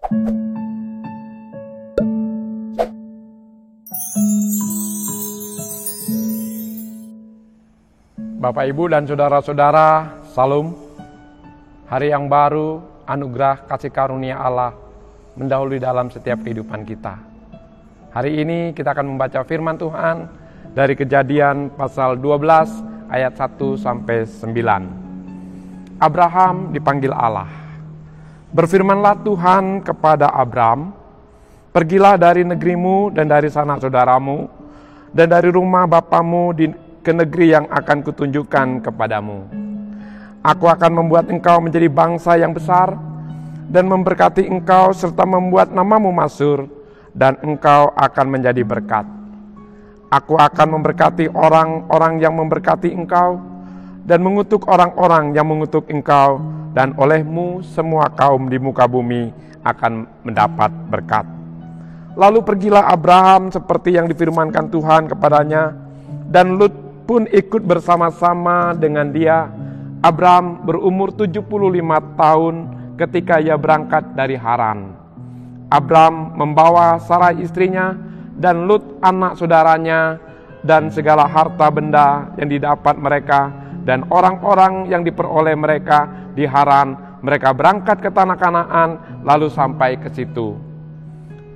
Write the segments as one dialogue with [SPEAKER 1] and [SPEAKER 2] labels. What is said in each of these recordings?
[SPEAKER 1] Bapak, Ibu, dan saudara-saudara, Salam. Hari yang baru, anugerah kasih karunia Allah mendahului dalam setiap kehidupan kita. Hari ini kita akan membaca firman Tuhan dari Kejadian pasal 12 ayat 1 sampai 9. Abraham dipanggil Allah. Berfirmanlah Tuhan kepada Abram, "Pergilah dari negerimu dan dari sanak saudaramu dan dari rumah bapamu ke negeri yang akan kutunjukkan kepadamu. Aku akan membuat engkau menjadi bangsa yang besar dan memberkati engkau serta membuat namamu masyhur, dan engkau akan menjadi berkat. Aku akan memberkati orang-orang yang memberkati engkau dan mengutuk orang-orang yang mengutuk engkau, dan olehmu semua kaum di muka bumi akan mendapat berkat." Lalu pergilah Abraham seperti yang difirmankan Tuhan kepadanya, dan Lut pun ikut bersama-sama dengan dia. Abram berumur 75 tahun ketika ia berangkat dari Haran. Abram membawa Sarai istrinya dan Lut anak saudaranya dan segala harta benda yang didapat mereka dan orang-orang yang diperoleh mereka di Haran. Mereka berangkat ke tanah Kanaan lalu sampai ke situ.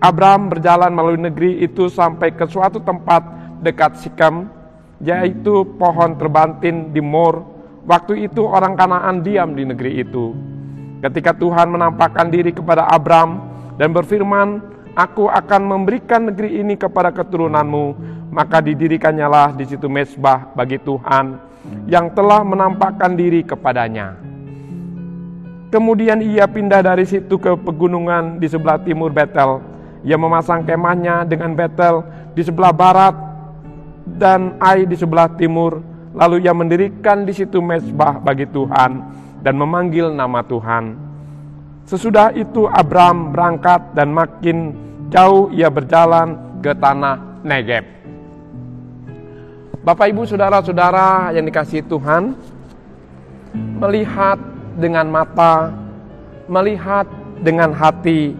[SPEAKER 1] Abram berjalan melalui negeri itu sampai ke suatu tempat dekat Sikem, yaitu pohon terbantin di Mor. Waktu itu orang Kanaan diam di negeri itu. Ketika Tuhan menampakkan diri kepada Abram dan berfirman, "Aku akan memberikan negeri ini kepada keturunanmu," maka didirikannya di situ mezbah bagi Tuhan yang telah menampakkan diri kepadanya. Kemudian ia pindah dari situ ke pegunungan di sebelah timur Betel. Ia memasang kemahnya dengan Betel di sebelah barat dan Ai di sebelah timur. Lalu ia mendirikan di situ mezbah bagi Tuhan dan memanggil nama Tuhan. Sesudah itu Abram berangkat dan makin jauh ia berjalan ke tanah Negeb. Bapak, Ibu, saudara-saudara yang dikasihi Tuhan, melihat dengan mata, melihat dengan hati,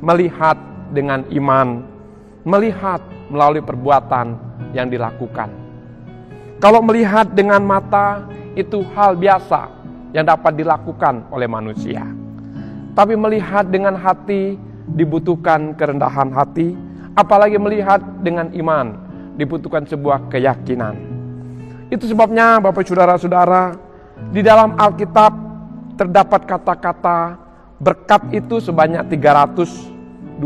[SPEAKER 1] melihat dengan iman, melihat melalui perbuatan yang dilakukan. Kalau melihat dengan mata itu hal biasa yang dapat dilakukan oleh manusia. Tapi melihat dengan hati dibutuhkan kerendahan hati, apalagi melihat dengan iman dibutuhkan sebuah keyakinan. Itu sebabnya Bapak saudara-saudara, di dalam Alkitab terdapat kata-kata berkat itu sebanyak 324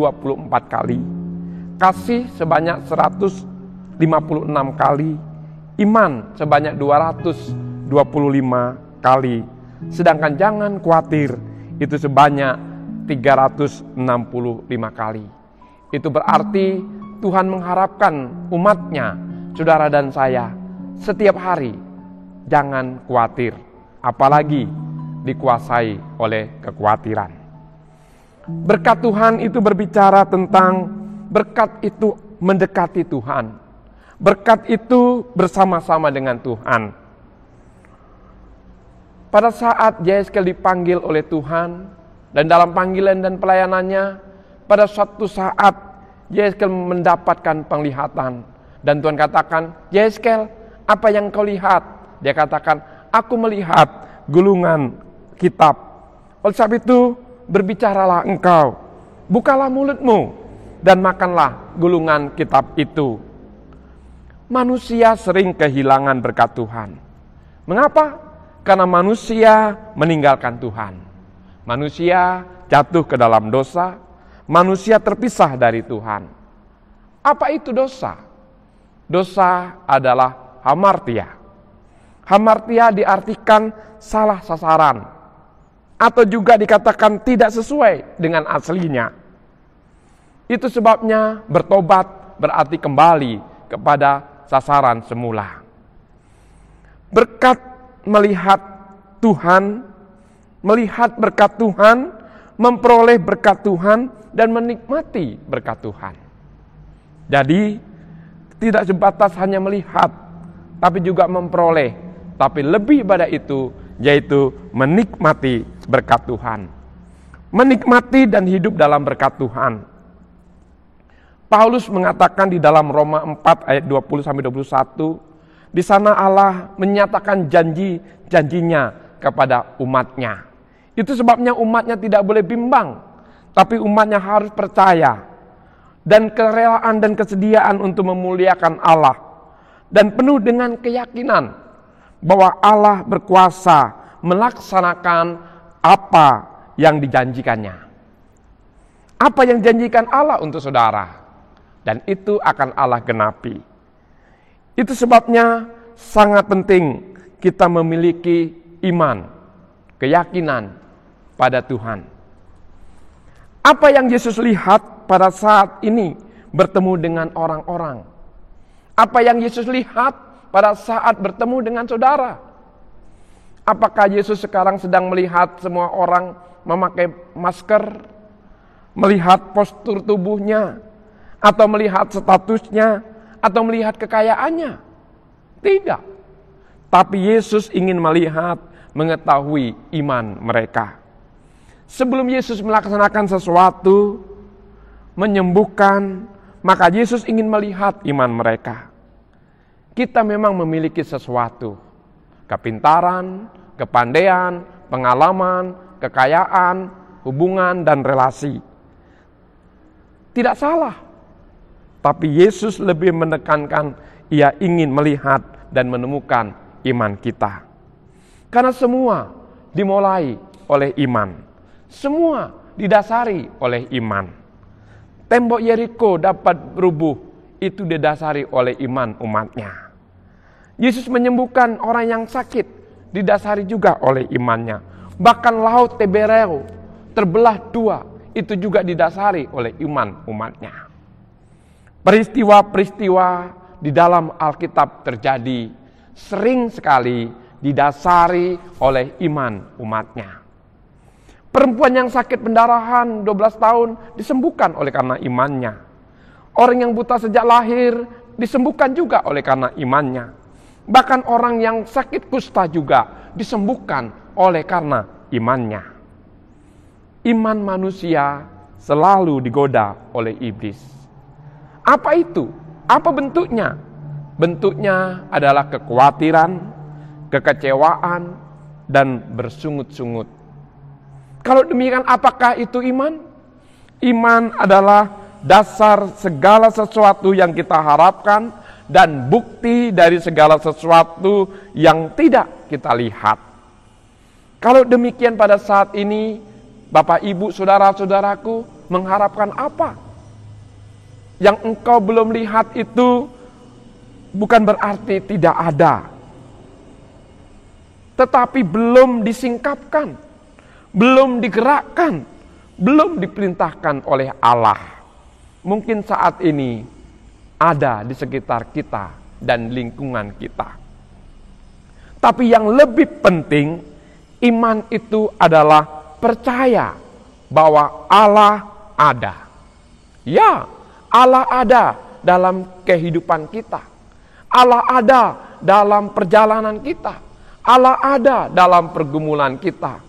[SPEAKER 1] kali, kasih sebanyak 156 kali, iman sebanyak 225 kali, sedangkan jangan khawatir itu sebanyak 365 kali. Itu berarti Tuhan mengharapkan umatnya, saudara dan saya, setiap hari jangan khawatir, apalagi dikuasai oleh kekhawatiran. Berkat Tuhan itu berbicara tentang berkat itu mendekati Tuhan. Berkat itu bersama-sama dengan Tuhan. Pada saat Yeskel dipanggil oleh Tuhan, dan dalam panggilan dan pelayanannya, pada suatu saat Yeskel mendapatkan penglihatan. Dan Tuhan katakan, "Yeskel, apa yang kau lihat?" Dia katakan, "Aku melihat gulungan kitab." Oleh sebab itu, berbicaralah engkau, bukalah mulutmu, dan makanlah gulungan kitab itu. Manusia sering kehilangan berkat Tuhan. Mengapa? Karena manusia meninggalkan Tuhan. Manusia jatuh ke dalam dosa. Manusia terpisah dari Tuhan. Apa itu dosa? Dosa adalah hamartia. Hamartia diartikan salah sasaran, atau juga dikatakan tidak sesuai dengan aslinya. Itu sebabnya bertobat berarti kembali kepada sasaran semula. Berkat melihat Tuhan, melihat berkat Tuhan, memperoleh berkat Tuhan, dan menikmati berkat Tuhan. Jadi, tidak sebatas hanya melihat, tapi juga memperoleh. Tapi lebih pada itu, yaitu menikmati berkat Tuhan. menikmati dan hidup dalam berkat Tuhan. Paulus mengatakan di dalam Roma 4 ayat 20-21, di sana Allah menyatakan janji-janjinya kepada umatnya. Itu sebabnya umatnya tidak boleh bimbang, tapi umatnya harus percaya dan kerelaan dan kesediaan untuk memuliakan Allah, dan penuh dengan keyakinan bahwa Allah berkuasa melaksanakan apa yang dijanjikannya. Apa yang dijanjikan Allah untuk saudara, dan itu akan Allah genapi. Itu sebabnya sangat penting kita memiliki iman, keyakinan pada Tuhan. Apa yang Yesus lihat pada saat ini bertemu dengan orang-orang? Apa yang Yesus lihat pada saat bertemu dengan saudara? Apakah Yesus sekarang sedang melihat semua orang memakai masker, melihat postur tubuhnya, atau melihat statusnya, atau melihat kekayaannya? Tidak. Tapi Yesus ingin melihat, mengetahui iman mereka. Sebelum Yesus melaksanakan sesuatu, menyembuhkan, maka Yesus ingin melihat iman mereka. Kita memang memiliki sesuatu, kepintaran, kepandaian, pengalaman, kekayaan, hubungan, dan relasi. Tidak salah. Tapi Yesus lebih menekankan, ia ingin melihat dan menemukan iman kita. Karena semua dimulai oleh iman. Semua didasari oleh iman. Tembok Yeriko dapat rubuh, itu didasari oleh iman umatnya. Yesus menyembuhkan orang yang sakit, didasari juga oleh imannya. Bahkan laut Tibereu terbelah dua, itu juga didasari oleh iman umatnya. Peristiwa-peristiwa di dalam Alkitab terjadi sering sekali didasari oleh iman umatnya. Perempuan yang sakit pendarahan 12 tahun disembuhkan oleh karena imannya. Orang yang buta sejak lahir disembuhkan juga oleh karena imannya. Bahkan orang yang sakit kusta juga disembuhkan oleh karena imannya. Iman manusia selalu digoda oleh iblis. Apa itu? Apa bentuknya? Bentuknya adalah kekhawatiran, kekecewaan, dan bersungut-sungut. Kalau demikian, apakah itu iman? Iman adalah dasar segala sesuatu yang kita harapkan dan bukti dari segala sesuatu yang tidak kita lihat. Kalau demikian pada saat ini, Bapak, Ibu, saudara-saudaraku mengharapkan apa? Yang engkau belum lihat itu bukan berarti tidak ada, tetapi belum disingkapkan, belum digerakkan, belum diperintahkan oleh Allah. Mungkin saat ini ada di sekitar kita dan lingkungan kita. Tapi yang lebih penting, iman itu adalah percaya bahwa Allah ada. Ya, Allah ada dalam kehidupan kita. Allah ada dalam perjalanan kita. Allah ada dalam pergumulan kita.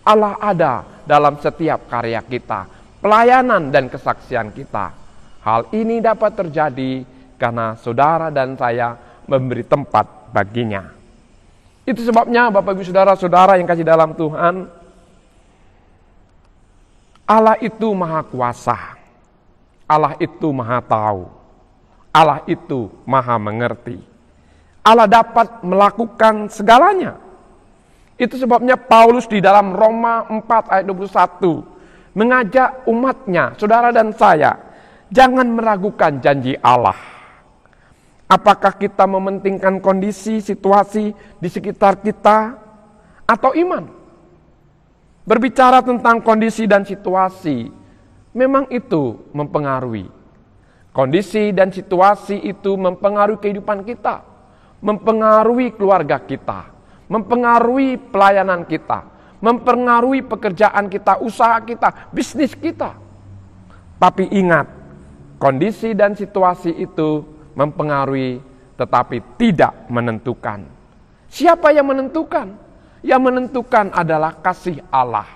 [SPEAKER 1] Allah ada dalam setiap karya kita, pelayanan dan kesaksian kita. Hal ini dapat terjadi karena saudara dan saya memberi tempat baginya. Itu sebabnya Bapak Ibu saudara-saudara yang kasih dalam Tuhan, Allah itu maha kuasa. Allah itu maha tahu. Allah itu maha mengerti. Allah dapat melakukan segalanya. Itu sebabnya Paulus di dalam Roma 4 ayat 21 mengajak umatnya, saudara dan saya, jangan meragukan janji Allah. Apakah kita mementingkan kondisi, situasi di sekitar kita atau iman? Berbicara tentang kondisi dan situasi, memang itu mempengaruhi. Kondisi dan situasi itu mempengaruhi kehidupan kita, mempengaruhi keluarga kita, mempengaruhi pelayanan kita, mempengaruhi pekerjaan kita, usaha kita, bisnis kita. Tapi ingat, kondisi dan situasi itu mempengaruhi tetapi tidak menentukan. Siapa yang menentukan? Yang menentukan adalah kasih Allah.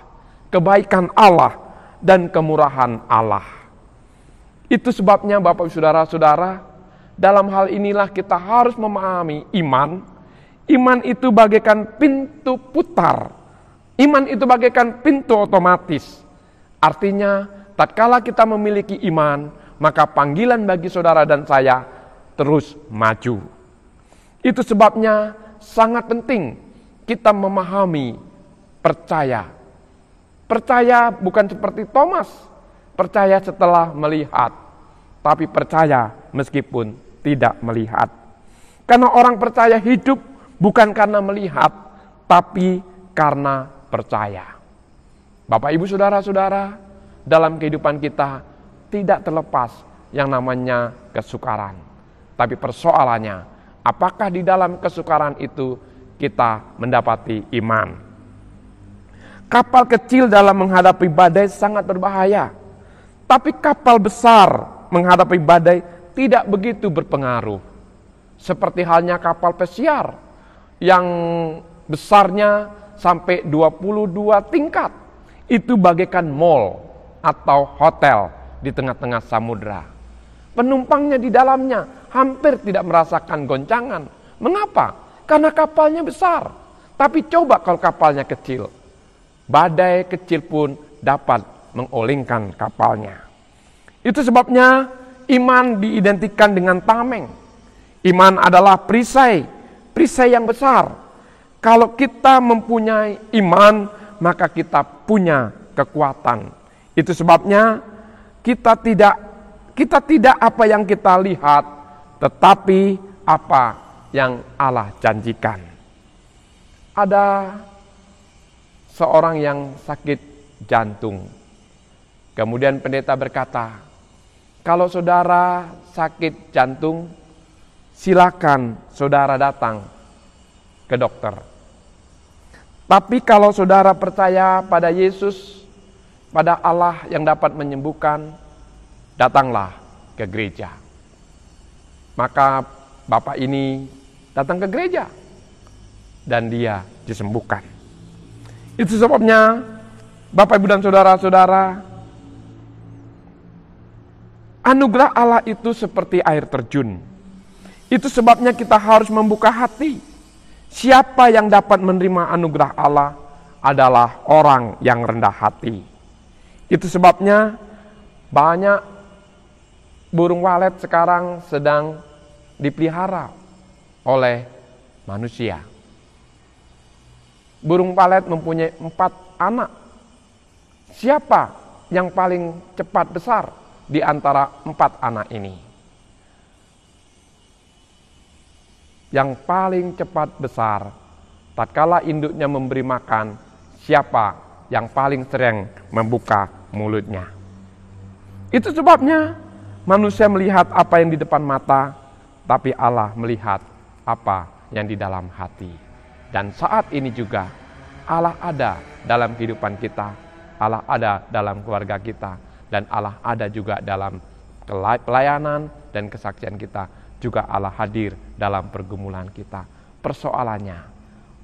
[SPEAKER 1] kebaikan Allah, dan kemurahan Allah. Itu sebabnya Bapak Saudara-saudara, dalam hal inilah kita harus memahami iman. Iman itu bagaikan pintu putar. Iman itu bagaikan pintu otomatis. Artinya, tatkala kita memiliki iman, maka panggilan bagi saudara dan saya terus maju. Itu sebabnya sangat penting kita memahami percaya. Percaya bukan seperti Thomas, percaya setelah melihat, tapi percaya meskipun tidak melihat. Karena orang percaya hidup bukan karena melihat, tapi karena percaya. Bapak, Ibu, Saudara-saudara, dalam kehidupan kita tidak terlepas yang namanya kesukaran. Tapi persoalannya, apakah di dalam kesukaran itu kita mendapati iman? Kapal kecil dalam menghadapi badai sangat berbahaya. Tapi kapal besar menghadapi badai tidak begitu berpengaruh. Seperti halnya kapal pesiar yang besarnya sampai 22 tingkat. Itu bagaikan mall atau hotel di tengah-tengah samudra. Penumpangnya di dalamnya hampir tidak merasakan goncangan. Mengapa? Karena kapalnya besar. Tapi coba kalau kapalnya kecil. Badai kecil pun dapat mengolengkan kapalnya. Itu sebabnya iman diidentikan dengan tameng. Iman adalah perisai yang besar. Kalau kita mempunyai iman, maka kita punya kekuatan. Itu sebabnya kita tidak apa yang kita lihat, tetapi apa yang Allah janjikan. Ada seorang yang sakit jantung. Kemudian pendeta berkata, kalau saudara sakit jantung, silakan saudara datang ke dokter. Tapi kalau saudara percaya pada Yesus, pada Allah yang dapat menyembuhkan, datanglah ke gereja. Maka bapak ini datang ke gereja dan dia disembuhkan. Itu sebabnya Bapak, Ibu, dan saudara-saudara, anugerah Allah itu seperti air terjun. Itu sebabnya kita harus membuka hati. Siapa yang dapat menerima anugerah Allah adalah orang yang rendah hati. Itu sebabnya banyak burung walet sekarang sedang dipelihara oleh manusia. Burung walet mempunyai 4 anak. Siapa yang paling cepat besar di antara 4 anak ini? Yang paling cepat besar, tatkala induknya memberi makan, siapa yang paling sering membuka mulutnya? Itu sebabnya manusia melihat apa yang di depan mata, tapi Allah melihat apa yang di dalam hati. Dan saat ini juga Allah ada dalam kehidupan kita, Allah ada dalam keluarga kita, dan Allah ada juga dalam pelayanan dan kesaksian kita. Juga Allah hadir dalam pergumulan kita. Persoalannya,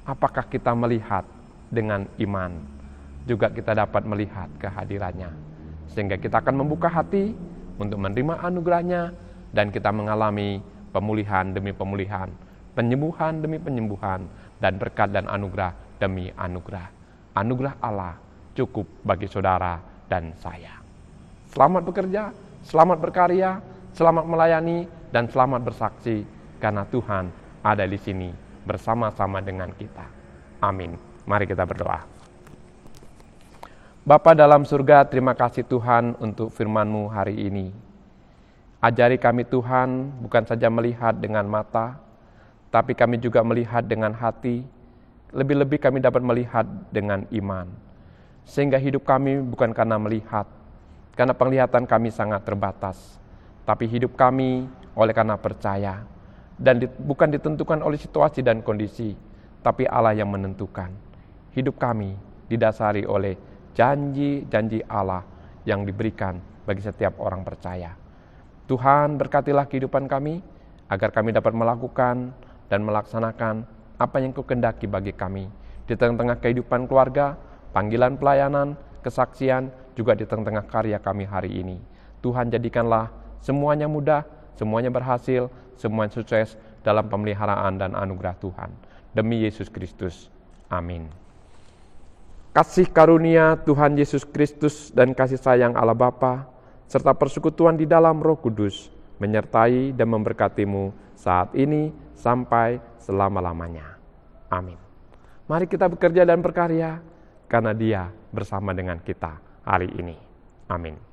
[SPEAKER 1] apakah kita melihat dengan iman? Juga kita dapat melihat kehadirannya. Sehingga kita akan membuka hati untuk menerima anugerahnya, dan kita mengalami pemulihan demi pemulihan, penyembuhan demi penyembuhan, dan berkat dan anugerah demi anugerah. Anugerah Allah cukup bagi saudara dan saya. Selamat bekerja, selamat berkarya, selamat melayani, dan selamat bersaksi, karena Tuhan ada di sini bersama-sama dengan kita. Amin. Mari kita berdoa. Bapa dalam surga, terima kasih Tuhan untuk firman-Mu hari ini. Ajari kami Tuhan, bukan saja melihat dengan mata, tapi kami juga melihat dengan hati, lebih-lebih kami dapat melihat dengan iman. Sehingga hidup kami bukan karena melihat, karena penglihatan kami sangat terbatas, tapi hidup kami oleh karena percaya, dan bukan ditentukan oleh situasi dan kondisi, tapi Allah yang menentukan. Hidup kami didasari oleh janji-janji Allah yang diberikan bagi setiap orang percaya. Tuhan, berkatilah kehidupan kami, agar kami dapat melakukan dan melaksanakan apa yang Kau kehendaki bagi kami di tengah-tengah kehidupan keluarga, panggilan pelayanan, kesaksian, juga di tengah-tengah karya kami hari ini. Tuhan jadikanlah semuanya mudah, semuanya berhasil, semuanya sukses dalam pemeliharaan dan anugerah Tuhan. Demi Yesus Kristus. Amin. Kasih karunia Tuhan Yesus Kristus dan kasih sayang Allah Bapa, serta persekutuan di dalam Roh Kudus, menyertai dan memberkatimu saat ini sampai selama-lamanya. Amin. Mari kita bekerja dan berkarya, karena Dia bersama dengan kita hari ini. Amin.